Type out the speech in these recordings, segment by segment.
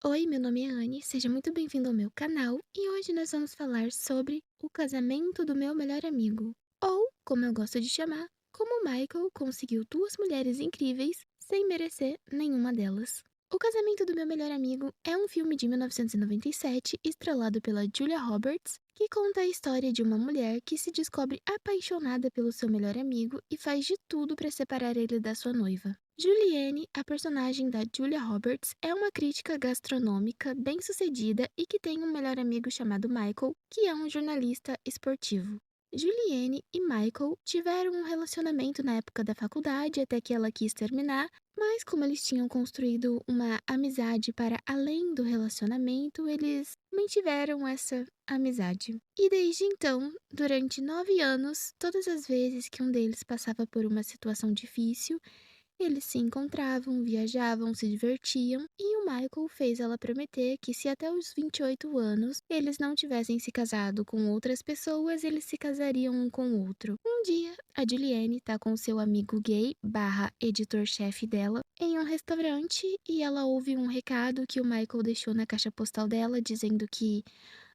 Oi, meu nome é Anne, seja muito bem-vindo ao meu canal e hoje nós vamos falar sobre o casamento do meu melhor amigo, ou, como eu gosto de chamar, como Michael conseguiu duas mulheres incríveis sem merecer nenhuma delas. O Casamento do Meu Melhor Amigo é um filme de 1997 estrelado pela Julia Roberts que conta a história de uma mulher que se descobre apaixonada pelo seu melhor amigo e faz de tudo para separar ele da sua noiva. Julianne, a personagem da Julia Roberts, é uma crítica gastronômica bem-sucedida e que tem um melhor amigo chamado Michael, que é um jornalista esportivo. Julianne e Michael tiveram um relacionamento na época da faculdade até que ela quis terminar, mas como eles tinham construído uma amizade para além do relacionamento, eles mantiveram essa amizade. E desde então, durante 9 anos, todas as vezes que um deles passava por uma situação difícil, eles se encontravam, viajavam, se divertiam, e o Michael fez ela prometer que se até os 28 anos eles não tivessem se casado com outras pessoas, eles se casariam um com o outro. Um dia, a Julianne tá com seu amigo gay, barra editor-chefe dela, em um restaurante e ela ouve um recado que o Michael deixou na caixa postal dela dizendo que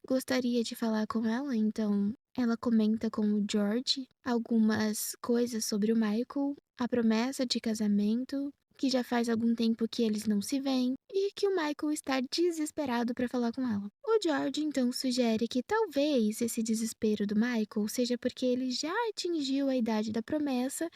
gostaria de falar com ela, então ela comenta com o George algumas coisas sobre o Michael, a promessa de casamento, que já faz algum tempo que eles não se veem e que o Michael está desesperado para falar com ela. O George então sugere que talvez esse desespero do Michael seja porque ele já atingiu a idade da promessa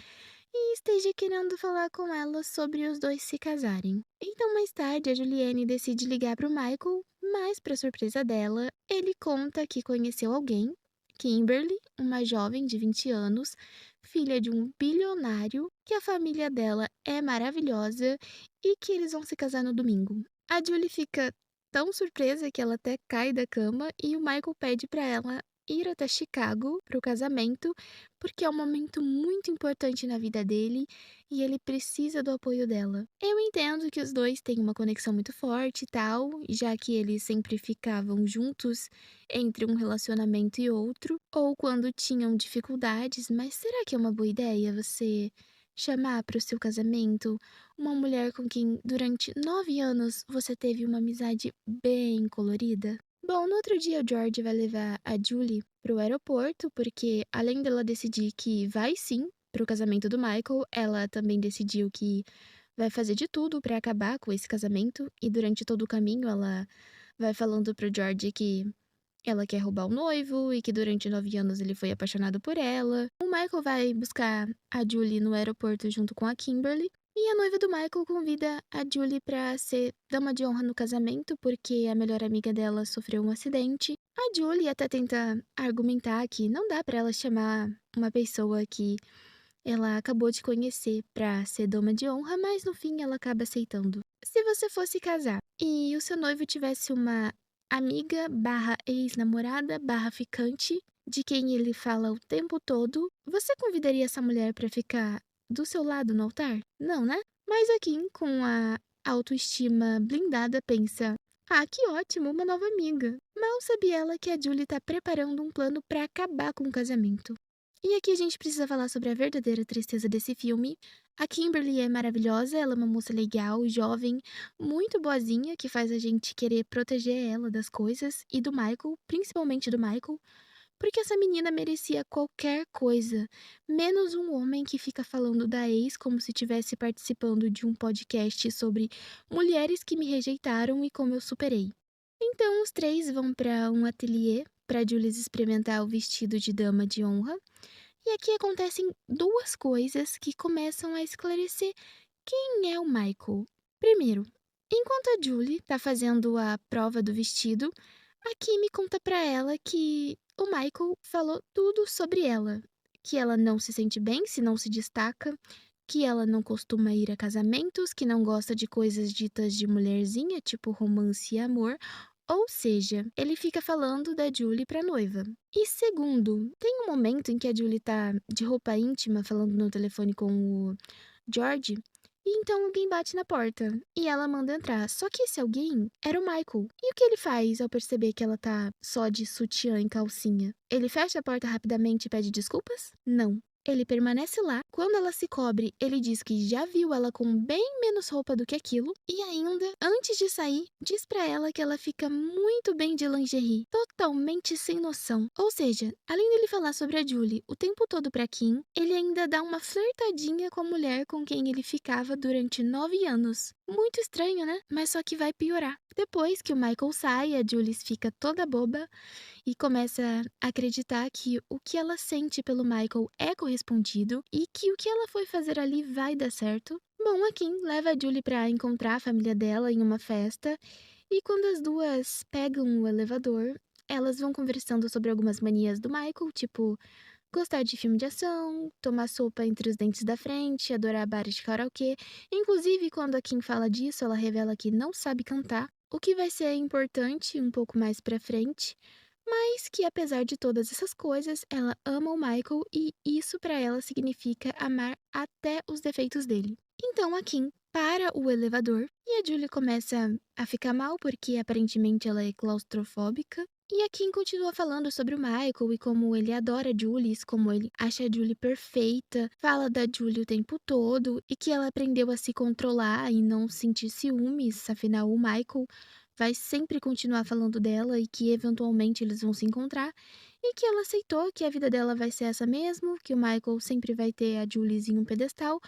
e esteja querendo falar com ela sobre os dois se casarem. Então, mais tarde, a Juliane decide ligar para o Michael, mas, para surpresa dela, ele conta que conheceu alguém, Kimberly, uma jovem de 20 anos, filha de um bilionário, que a família dela é maravilhosa e que eles vão se casar no domingo. A Julie fica tão surpresa que ela até cai da cama e o Michael pede para ela ir até Chicago para o casamento, porque é um momento muito importante na vida dele e ele precisa do apoio dela. Eu entendo que os dois têm uma conexão muito forte e tal, já que eles sempre ficavam juntos entre um relacionamento e outro, ou quando tinham dificuldades, mas será que é uma boa ideia você chamar para o seu casamento uma mulher com quem durante 9 anos você teve uma amizade bem colorida? Bom, no outro dia o George vai levar a Julie pro aeroporto, porque além dela decidir que vai sim pro casamento do Michael, ela também decidiu que vai fazer de tudo pra acabar com esse casamento, e durante todo o caminho ela vai falando pro George que ela quer roubar o noivo e que durante 9 anos ele foi apaixonado por ela. O Michael vai buscar a Julie no aeroporto junto com a Kimberly. E a noiva do Michael convida a Julie pra ser dama de honra no casamento, porque a melhor amiga dela sofreu um acidente. A Julie até tenta argumentar que não dá pra ela chamar uma pessoa que ela acabou de conhecer pra ser dama de honra, mas no fim ela acaba aceitando. Se você fosse casar e o seu noivo tivesse uma amiga barra ex-namorada barra ficante, de quem ele fala o tempo todo, você convidaria essa mulher pra ficar do seu lado no altar? Não, né? Mas a Kim, com a autoestima blindada, pensa: ah, que ótimo, uma nova amiga. Mal sabe ela que a Julie tá preparando um plano pra acabar com o casamento. E aqui a gente precisa falar sobre a verdadeira tristeza desse filme. A Kimberly é maravilhosa, ela é uma moça legal, jovem, muito boazinha, que faz a gente querer proteger ela das coisas e do Michael, principalmente do Michael, porque essa menina merecia qualquer coisa, menos um homem que fica falando da ex como se estivesse participando de um podcast sobre mulheres que me rejeitaram e como eu superei. Então os três vão para um ateliê para Julius experimentar o vestido de dama de honra. E aqui acontecem duas coisas que começam a esclarecer quem é o Michael. Primeiro, enquanto a Julie tá fazendo a prova do vestido, a Kimi conta pra ela que o Michael falou tudo sobre ela, que ela não se sente bem se não se destaca, que ela não costuma ir a casamentos, que não gosta de coisas ditas de mulherzinha, tipo romance e amor. Ou seja, ele fica falando da Julie pra noiva. E segundo, tem um momento em que a Julie tá de roupa íntima falando no telefone com o George, e então alguém bate na porta e ela manda entrar. Só que esse alguém era o Michael. E o que ele faz ao perceber que ela tá só de sutiã e calcinha? Ele fecha a porta rapidamente e pede desculpas? Não. ele permanece lá. Quando ela se cobre, ele diz que já viu ela com bem menos roupa do que aquilo. E ainda, antes de sair, diz pra ela que ela fica muito bem de lingerie, totalmente sem noção. Ou seja, além dele falar sobre a Julie o tempo todo pra Kim, ele ainda dá uma flertadinha com a mulher com quem ele ficava durante 9 anos. Muito estranho, né? Mas só que vai piorar. Depois que o Michael sai, a Julie fica toda boba e começa a acreditar que o que ela sente pelo Michael é correspondido e que o que ela foi fazer ali vai dar certo. Bom, a Kim leva a Julie pra encontrar a família dela em uma festa e quando as duas pegam o elevador, elas vão conversando sobre algumas manias do Michael, tipo gostar de filme de ação, tomar sopa entre os dentes da frente, adorar bares de karaokê. Inclusive, quando a Kim fala disso, ela revela que não sabe cantar, o que vai ser importante um pouco mais pra frente, mas que apesar de todas essas coisas, ela ama o Michael e isso pra ela significa amar até os defeitos dele. Então a Kim para o elevador e a Julie começa a ficar mal porque aparentemente ela é claustrofóbica. E a Kim continua falando sobre o Michael e como ele adora a Julie, como ele acha a Julie perfeita, fala da Julie o tempo todo e que ela aprendeu a se controlar e não sentir ciúmes, afinal o Michael vai sempre continuar falando dela e que eventualmente eles vão se encontrar, e que ela aceitou que a vida dela vai ser essa mesmo, que o Michael sempre vai ter a Julie em um pedestal,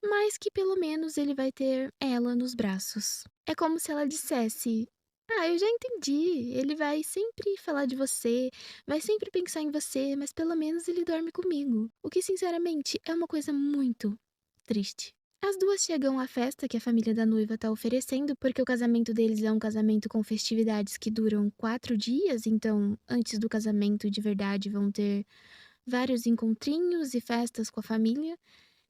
mas que pelo menos ele vai ter ela nos braços. É como se ela dissesse: ah, eu já entendi. Ele vai sempre falar de você, vai sempre pensar em você, mas pelo menos ele dorme comigo. O que, sinceramente, é uma coisa muito triste. As duas chegam à festa que a família da noiva tá oferecendo, porque o casamento deles é um casamento com festividades que duram 4 dias, então antes do casamento de verdade vão ter vários encontrinhos e festas com a família.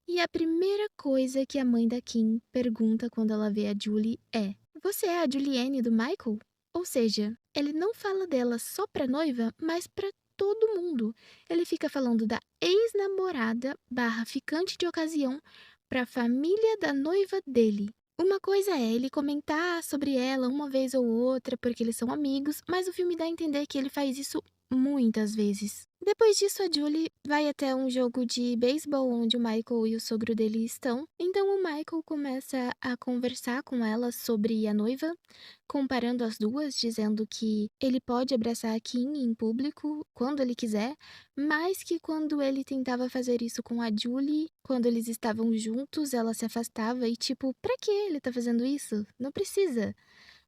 E a primeira coisa que a mãe da Kim pergunta quando ela vê a Julie é: você é a Juliane do Michael? Ou seja, ele não fala dela só pra noiva, mas pra todo mundo. Ele fica falando da ex-namorada barra ficante de ocasião pra família da noiva dele. Uma coisa é ele comentar sobre ela uma vez ou outra porque eles são amigos, mas o filme dá a entender que ele faz isso muitas vezes. Depois disso, a Julie vai até um jogo de beisebol onde o Michael e o sogro dele estão. Então o Michael começa a conversar com ela sobre a noiva, comparando as duas, dizendo que ele pode abraçar a Kim em público quando ele quiser, mas que quando ele tentava fazer isso com a Julie, quando eles estavam juntos, ela se afastava e tipo, pra que ele tá fazendo isso? Não precisa.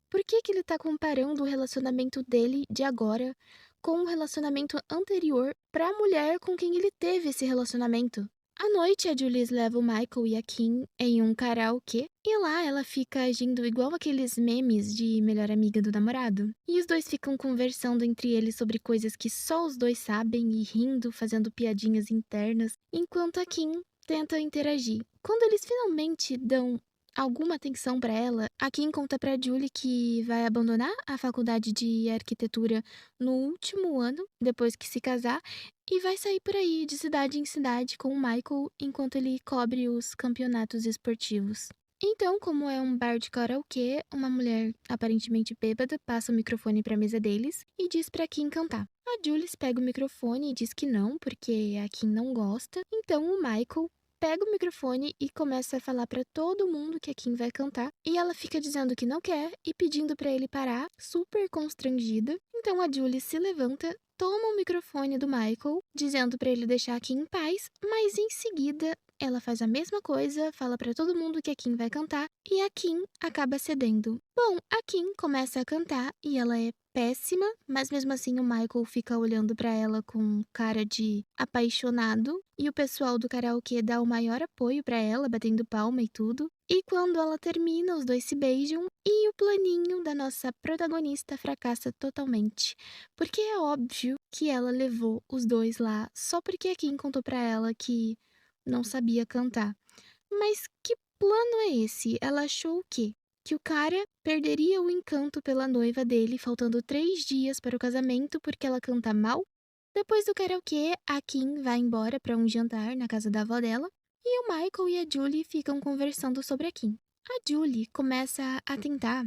Por que que ele tá comparando o relacionamento dele de agora com o relacionamento anterior pra mulher com quem ele teve esse relacionamento? À noite, a Julius leva o Michael e a Kim em um karaokê e lá ela fica agindo igual aqueles memes de melhor amiga do namorado. E os dois ficam conversando entre eles sobre coisas que só os dois sabem e rindo, fazendo piadinhas internas, enquanto a Kim tenta interagir. Quando eles finalmente dão alguma atenção pra ela, a Kim conta pra Julie que vai abandonar a faculdade de arquitetura no último ano, depois que se casar, e vai sair por aí de cidade em cidade com o Michael enquanto ele cobre os campeonatos esportivos. Então, como é um bar de karaokê, uma mulher aparentemente bêbada passa o microfone pra mesa deles e diz pra Kim cantar. A Jules pega o microfone e diz que não, porque a Kim não gosta. Então o Michael pega o microfone e começa a falar pra todo mundo que a Kim vai cantar, e ela fica dizendo que não quer e pedindo pra ele parar, super constrangida. Então a Julie se levanta, toma o microfone do Michael, dizendo pra ele deixar a Kim em paz, mas em seguida ela faz a mesma coisa, fala pra todo mundo que a Kim vai cantar e a Kim acaba cedendo. Bom, a Kim começa a cantar e ela é péssima, mas mesmo assim o Michael fica olhando pra ela com cara de apaixonado e o pessoal do karaokê dá o maior apoio pra ela, batendo palma e tudo. E quando ela termina, os dois se beijam e o planinho da nossa protagonista fracassa totalmente, porque é óbvio que ela levou os dois lá só porque a Kim contou pra ela que não sabia cantar. Mas que plano é esse? Ela achou o quê? Que o cara perderia o encanto pela noiva dele, faltando 3 dias para o casamento porque ela canta mal? Depois do karaokê, a Kim vai embora para um jantar na casa da avó dela e o Michael e a Julie ficam conversando sobre a Kim. A Julie começa a tentar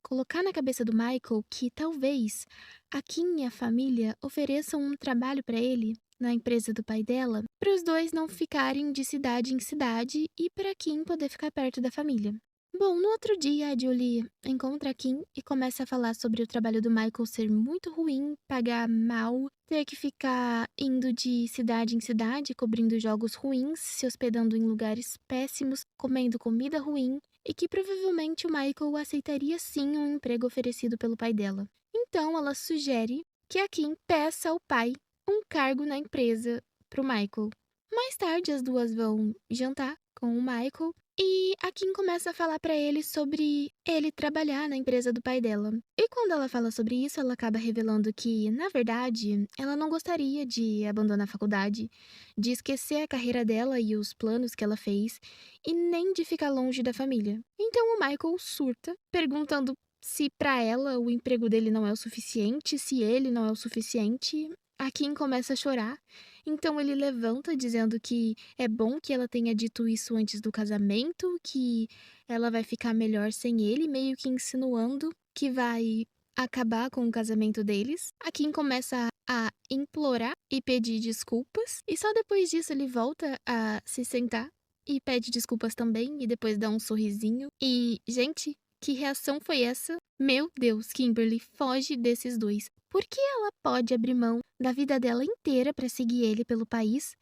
colocar na cabeça do Michael que talvez a Kim e a família ofereçam um trabalho para ele na empresa do pai dela, para os dois não ficarem de cidade em cidade e para Kim poder ficar perto da família. Bom, no outro dia, a Julie encontra a Kim e começa a falar sobre o trabalho do Michael ser muito ruim, pagar mal, ter que ficar indo de cidade em cidade, cobrindo jogos ruins, se hospedando em lugares péssimos, comendo comida ruim, e que provavelmente o Michael aceitaria sim um emprego oferecido pelo pai dela. Então, ela sugere que a Kim peça ao pai um cargo na empresa para o Michael. Mais tarde, as duas vão jantar com o Michael e a Kim começa a falar pra ele sobre ele trabalhar na empresa do pai dela. E quando ela fala sobre isso, ela acaba revelando que, na verdade, ela não gostaria de abandonar a faculdade, de esquecer a carreira dela e os planos que ela fez, e nem de ficar longe da família. Então o Michael surta, perguntando se pra ela o emprego dele não é o suficiente, se ele não é o suficiente. A Kim começa a chorar, então ele levanta dizendo que é bom que ela tenha dito isso antes do casamento, que ela vai ficar melhor sem ele, meio que insinuando que vai acabar com o casamento deles. A Kim começa a implorar e pedir desculpas, e só depois disso ele volta a se sentar e pede desculpas também, e depois dá um sorrisinho. E, gente, que reação foi essa? Meu Deus, Kimberly, foge desses dois. Por que ela pode abrir mão da vida dela inteira para seguir ele pelo país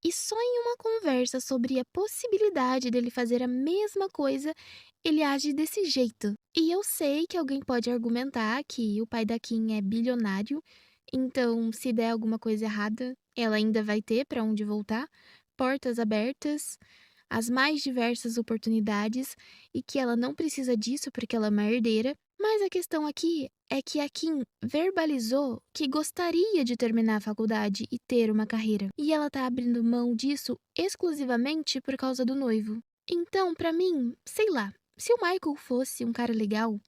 e só em uma conversa sobre a possibilidade dele fazer a mesma coisa, ele age desse jeito? E eu sei que alguém pode argumentar que o pai da Kim é bilionário, então se der alguma coisa errada, ela ainda vai ter para onde voltar, portas abertas, as mais diversas oportunidades e que ela não precisa disso porque ela é uma herdeira. Mas a questão aqui é que a Kim verbalizou que gostaria de terminar a faculdade e ter uma carreira, e ela tá abrindo mão disso exclusivamente por causa do noivo. Então, pra mim, sei lá, se o Michael fosse um cara legal,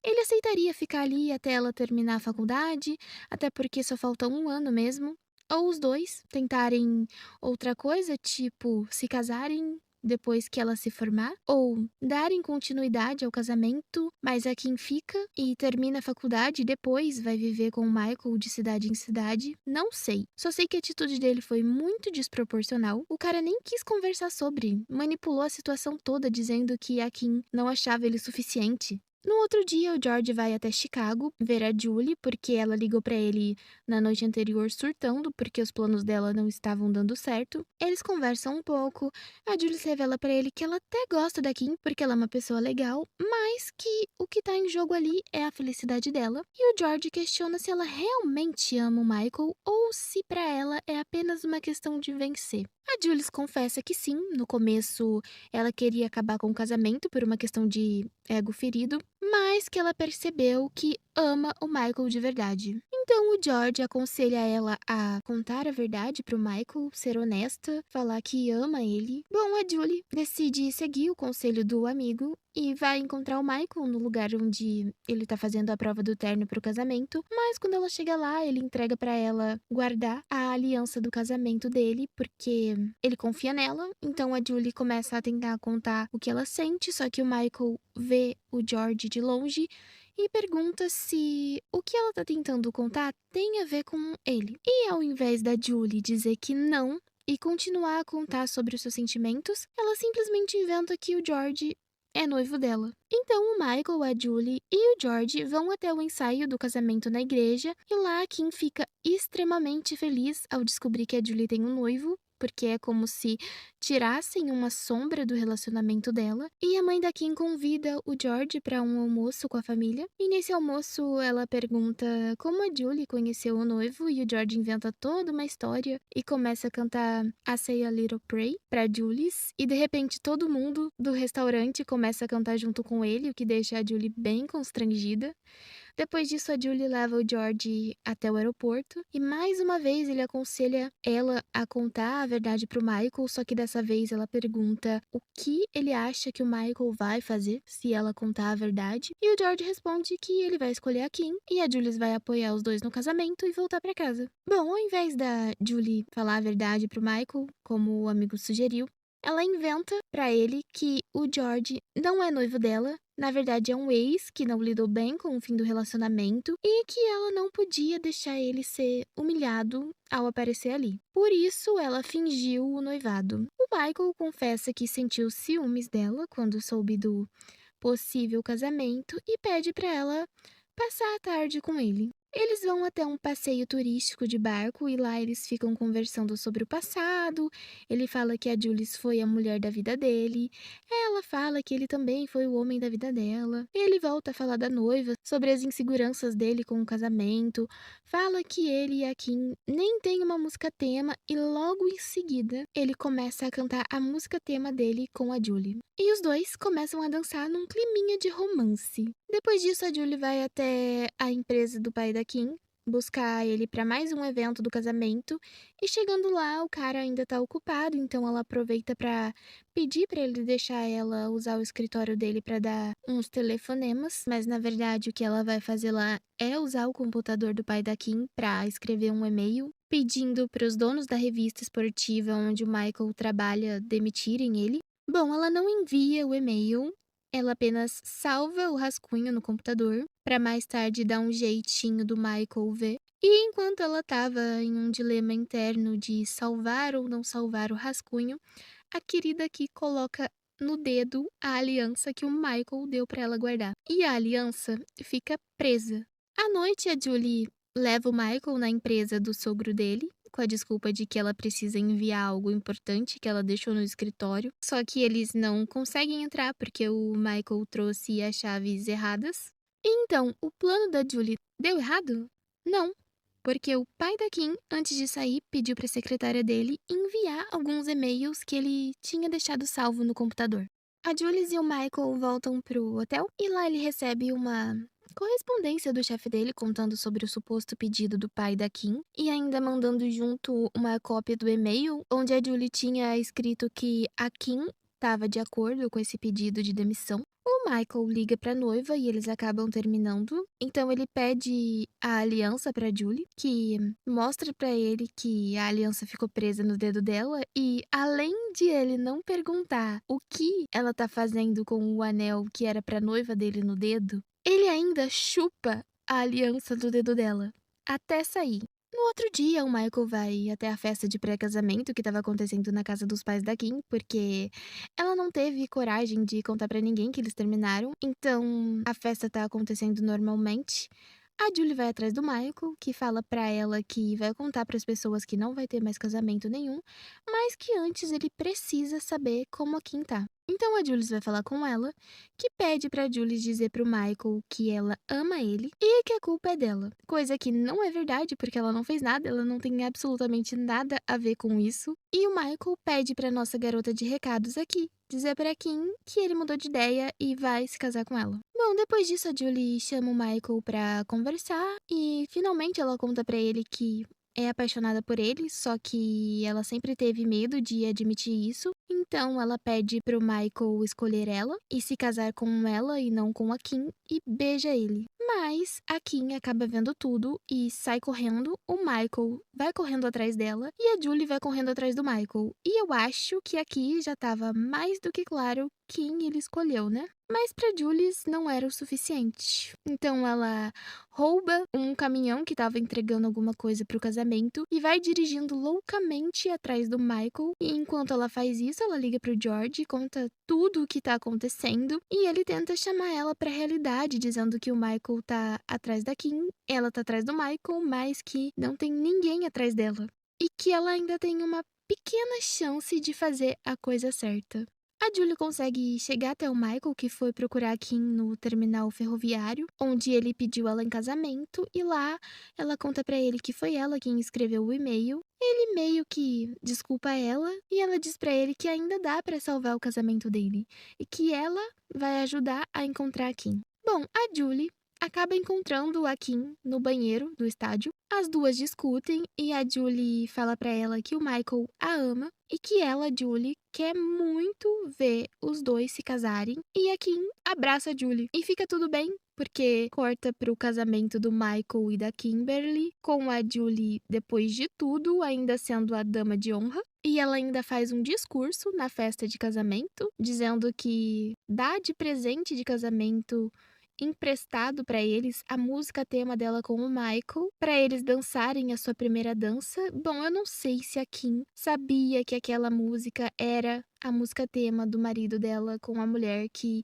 ele aceitaria ficar ali até ela terminar a faculdade, até porque só falta um ano mesmo. Ou os dois tentarem outra coisa, tipo se casarem depois que ela se formar, ou darem continuidade ao casamento, mas a Kim fica e termina a faculdade e depois vai viver com o Michael de cidade em cidade. Não sei. Só sei que a atitude dele foi muito desproporcional. O cara nem quis conversar sobre, manipulou a situação toda dizendo que a Kim não achava ele suficiente. No outro dia, o George vai até Chicago ver a Julie, porque ela ligou pra ele na noite anterior surtando, porque os planos dela não estavam dando certo. Eles conversam um pouco, a Julie revela pra ele que ela até gosta da Kim, porque ela é uma pessoa legal, mas que o que tá em jogo ali é a felicidade dela. E o George questiona se ela realmente ama o Michael ou se pra ela é apenas uma questão de vencer. A Jules confessa que sim, no começo ela queria acabar com o casamento por uma questão de ego ferido, mas que ela percebeu que ama o Michael de verdade. Então o George aconselha ela a contar a verdade pro Michael, ser honesta, falar que ama ele. Bom, a Julie decide seguir o conselho do amigo e vai encontrar o Michael no lugar onde ele tá fazendo a prova do terno pro casamento, mas quando ela chega lá, ele entrega pra ela guardar a aliança do casamento dele, porque ele confia nela. Então a Julie começa a tentar contar o que ela sente, só que o Michael vê o George de longe e pergunta se o que ela tá tentando contar tem a ver com ele. E ao invés da Julie dizer que não e continuar a contar sobre os seus sentimentos, ela simplesmente inventa que o George é noivo dela. Então o Michael, a Julie e o George vão até o ensaio do casamento na igreja e lá a Kim fica extremamente feliz ao descobrir que a Julie tem um noivo, porque é como se tirassem uma sombra do relacionamento dela. E a mãe da Kim convida o George para um almoço com a família. E nesse almoço ela pergunta como a Julie conheceu o noivo e o George inventa toda uma história e começa a cantar I Say a Little Pray para Julie. E de repente todo mundo do restaurante começa a cantar junto com ele, o que deixa a Julie bem constrangida. Depois disso, a Julie leva o George até o aeroporto e mais uma vez ele aconselha ela a contar a verdade pro Michael, só que dessa vez ela pergunta o que ele acha que o Michael vai fazer se ela contar a verdade. E o George responde que ele vai escolher a Kim e a Julie vai apoiar os dois no casamento e voltar pra casa. Bom, ao invés da Julie falar a verdade pro Michael, como o amigo sugeriu, Ela inventa pra ele que o George não é noivo dela, na verdade é um ex que não lidou bem com o fim do relacionamento e que ela não podia deixar ele ser humilhado ao aparecer ali. Por isso, ela fingiu o noivado. O Michael confessa que sentiu ciúmes dela quando soube do possível casamento e pede pra ela passar a tarde com ele. Eles vão até um passeio turístico de barco e lá eles ficam conversando sobre o passado. Ele fala que a Jules foi a mulher da vida dele. Ela fala que ele também foi o homem da vida dela. Ele volta a falar da noiva, sobre as inseguranças dele com o casamento. Fala que ele e a Kim nem têm uma música tema e logo em seguida ele começa a cantar a música tema dele com a Julie. E os dois começam a dançar num climinha de romance. Depois disso, a Julie vai até a empresa do pai da Kim, buscar ele para mais um evento do casamento. E chegando lá, o cara ainda tá ocupado, então ela aproveita para pedir para ele deixar ela usar o escritório dele para dar uns telefonemas, mas na verdade o que ela vai fazer lá é usar o computador do pai da Kim para escrever um e-mail pedindo para os donos da revista esportiva onde o Michael trabalha demitirem ele. Bom, ela não envia o e-mail, ela apenas salva o rascunho no computador para mais tarde dar um jeitinho do Michael ver. E enquanto ela estava em um dilema interno de salvar ou não salvar o rascunho, a querida aqui coloca no dedo a aliança que o Michael deu para ela guardar. E a aliança fica presa. À noite, a Julie leva o Michael na empresa do sogro dele, com a desculpa de que ela precisa enviar algo importante que ela deixou no escritório. Só que eles não conseguem entrar porque o Michael trouxe as chaves erradas. Então, o plano da Julie deu errado? Não, porque o pai da Kim, antes de sair, pediu para a secretária dele enviar alguns e-mails que ele tinha deixado salvo no computador. A Jules e o Michael voltam pro hotel e lá ele recebe uma correspondência do chefe dele contando sobre o suposto pedido do pai da Kim e ainda mandando junto uma cópia do e-mail onde a Julie tinha escrito que a Kim estava de acordo com esse pedido de demissão. O Michael liga pra noiva e eles acabam terminando. Então ele pede a aliança pra Julie, que mostra pra ele que a aliança ficou presa no dedo dela e além de ele não perguntar o que ela tá fazendo com o anel que era pra noiva dele no dedo, ele ainda chupa a aliança do dedo dela até sair. No outro dia, o Michael vai até a festa de pré-casamento que estava acontecendo na casa dos pais da Kim, porque ela não teve coragem de contar pra ninguém que eles terminaram. Então, a festa tá acontecendo normalmente. A Julie vai atrás do Michael, que fala pra ela que vai contar pras pessoas que não vai ter mais casamento nenhum, mas que antes ele precisa saber como a Kim tá. Então a Jules vai falar com ela, que pede pra Jules dizer pro Michael que ela ama ele e que a culpa é dela. Coisa que não é verdade, porque ela não fez nada, ela não tem absolutamente nada a ver com isso. E o Michael pede pra nossa garota de recados aqui dizer pra Kim que ele mudou de ideia e vai se casar com ela. Bom, depois disso a Julie chama o Michael pra conversar e finalmente ela conta pra ele que é apaixonada por ele, só que ela sempre teve medo de admitir isso. Então ela pede pro Michael escolher ela e se casar com ela e não com a Kim e beija ele. Mas a Kim acaba vendo tudo e sai correndo, o Michael vai correndo atrás dela e a Julie vai correndo atrás do Michael. E eu acho que aqui já estava mais do que claro quem ele escolheu, né? Mas para Jules não era o suficiente. Então ela rouba um caminhão que estava entregando alguma coisa para o casamento e vai dirigindo loucamente atrás do Michael. E enquanto ela faz isso, ela liga pro George, conta tudo o que tá acontecendo e ele tenta chamar ela para a realidade, dizendo que o Michael tá atrás da Kim, ela tá atrás do Michael, mas que não tem ninguém atrás dela e que ela ainda tem uma pequena chance de fazer a coisa certa. A Julie consegue chegar até o Michael, que foi procurar a Kim no terminal ferroviário, onde ele pediu ela em casamento, e lá ela conta pra ele que foi ela quem escreveu o e-mail. Ele meio que desculpa ela e ela diz pra ele que ainda dá pra salvar o casamento dele e que ela vai ajudar a encontrar a Kim. Bom, a Julie acaba encontrando a Kim no banheiro do estádio. As duas discutem e a Julie fala pra ela que o Michael a ama e que ela, Julie, quer muito ver os dois se casarem. E a Kim abraça a Julie e fica tudo bem, porque corta pro casamento do Michael e da Kimberly, com a Julie, depois de tudo, ainda sendo a dama de honra. E ela ainda faz um discurso na festa de casamento, dizendo que dá de presente de casamento emprestado pra eles a música tema dela com o Michael, pra eles dançarem a sua primeira dança. Bom, eu não sei se a Kim sabia que aquela música era a música tema do marido dela com a mulher que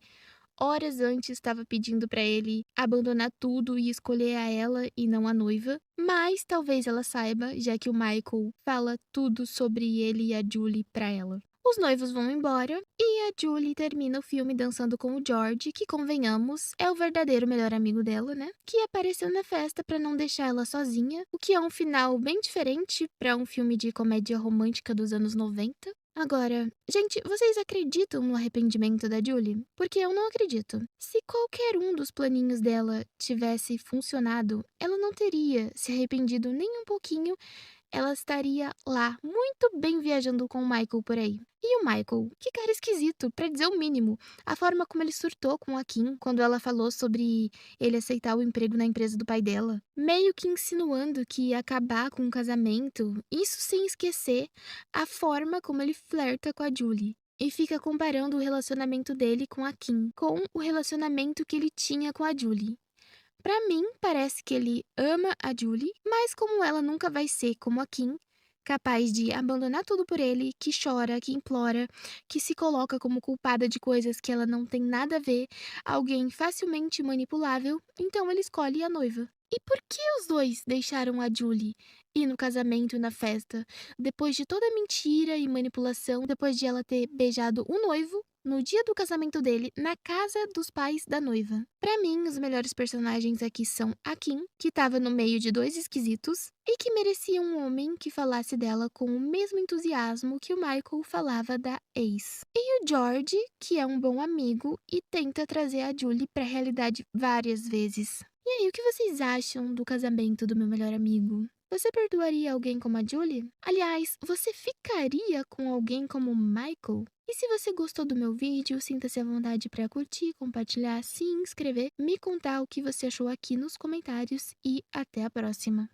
horas antes estava pedindo pra ele abandonar tudo e escolher a ela e não a noiva. Mas talvez ela saiba, já que o Michael fala tudo sobre ele e a Julie pra ela. Os noivos vão embora e a Julie termina o filme dançando com o George, que convenhamos, é o verdadeiro melhor amigo dela, né? Que apareceu na festa pra não deixar ela sozinha, o que é um final bem diferente pra um filme de comédia romântica dos anos 90. Agora, gente, vocês acreditam no arrependimento da Julie? Porque eu não acredito. Se qualquer um dos planinhos dela tivesse funcionado, ela não teria se arrependido nem um pouquinho. Ela estaria lá, muito bem viajando com o Michael por aí. E o Michael? Que cara esquisito, pra dizer o mínimo. A forma como ele surtou com a Kim quando ela falou sobre ele aceitar o emprego na empresa do pai dela. Meio que insinuando que ia acabar com o casamento. Isso sem esquecer a forma como ele flerta com a Julie. E fica comparando o relacionamento dele com a Kim com o relacionamento que ele tinha com a Julie. Pra mim, parece que ele ama a Julie, mas como ela nunca vai ser como a Kim, capaz de abandonar tudo por ele, que chora, que implora, que se coloca como culpada de coisas que ela não tem nada a ver, alguém facilmente manipulável, então ele escolhe a noiva. E por que os dois deixaram a Julie ir no casamento e na festa, depois de toda a mentira e manipulação, depois de ela ter beijado o noivo no dia do casamento dele, na casa dos pais da noiva? Pra mim, os melhores personagens aqui são a Kim, que tava no meio de dois esquisitos, e que merecia um homem que falasse dela com o mesmo entusiasmo que o Michael falava da ex. E o George, que é um bom amigo e tenta trazer a Julie pra realidade várias vezes. E aí, o que vocês acham do casamento do meu melhor amigo? Você perdoaria alguém como a Julie? Aliás, você ficaria com alguém como o Michael? E se você gostou do meu vídeo, sinta-se à vontade para curtir, compartilhar, se inscrever, me contar o que você achou aqui nos comentários e até a próxima.